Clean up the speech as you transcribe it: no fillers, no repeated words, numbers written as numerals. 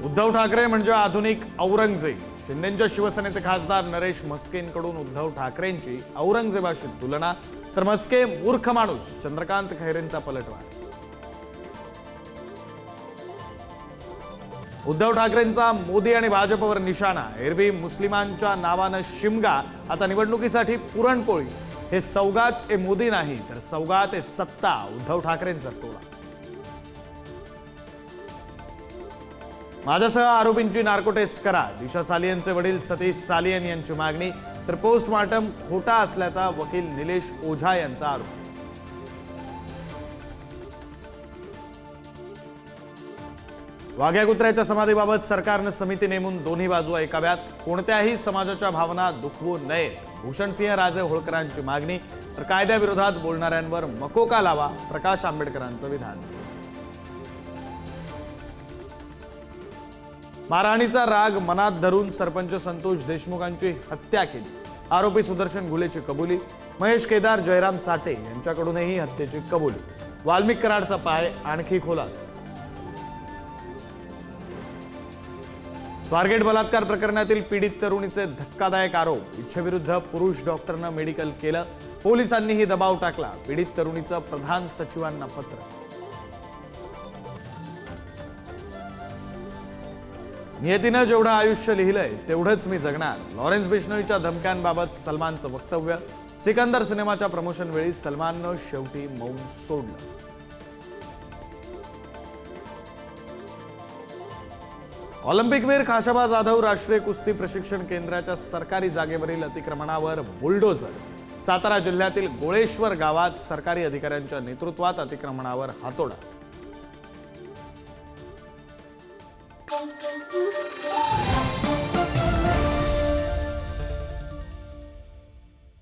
उद्धव ठाकरे म्हणजे आधुनिक औरंगजेब. शिंदेच्या शिवसेनेचे खासदार नरेश म्हस्केंकडून उद्धव ठाकरेंची औरंगजेबाशी तुलना, तर म्हस्के मूर्ख माणूस, चंद्रकांत खैरेंचा पलटवार. उद्धव ठाकरेंचा मोदी आणि भाजपवर निशाणा. एरवी मुस्लिमांच्या नावानं शिमगा, आता निवडणुकीसाठी पुरणपोळी. हे सौगात ए मोदी नाही, तर सौगात ए सत्ता, उद्धव ठाकरेंचा टोळा. माझ्यासह आरोपींची नार्को टेस्ट करा, दिशा सालियनचे वडील सतीश सालियन यांची मागणी. तर पोस्टमॉर्टम खोटा असल्याचा वकील निलेश ओझा यांचा आरोप. वाघ्या कुत्र्याच्या समाधीबाबत सरकारनं समिती नेमून दोन्ही बाजू ऐकाव्यात. कोणत्याही समाजाच्या भावना दुखवू नयेत, भूषणसिंह राजे होळकरांची मागणी. तर कायद्याविरोधात बोलणाऱ्यांवर मकोका लावा, प्रकाश आंबेडकरांचं विधान. मारहाणीचा राग मनात धरून सरपंच संतोष देशमुखांची हत्या केली. आरोपी सुदर्शन घुलेची कबुली. महेश केदार, जयराम चाटे यांच्याकडूनही हत्येची कबुली. वाल्मिक कराडचा पाय आणखी खोला. स्वारगेट बलात्कार प्रकरणातील पीडित तरुणीचे धक्कादायक आरोप. इच्छेविरुद्ध पुरुष डॉक्टरनं मेडिकल केलं, पोलिसांनीही दबाव टाकला. पीडित तरुणीचं प्रधान सचिवांना पत्र. नियतीनं जेवढं आयुष्य लिहिलंय तेवढंच मी जगणार. लॉरेन्स बिश्नोईच्या धमक्यांबाबत सलमानचं वक्तव्य. सिकंदर सिनेमाच्या प्रमोशन वेळी सलमाननं शेवटी मौन सोडलं. ऑलिम्पिकवीर खाशाबा जाधव राष्ट्रीय कुस्ती प्रशिक्षण केंद्राच्या सरकारी जागेवरील अतिक्रमणावर बुलडोझर. सातारा जिल्ह्यातील गोळेश्वर गावात सरकारी अधिकाऱ्यांच्या नेतृत्वात अतिक्रमणावर हातोडा.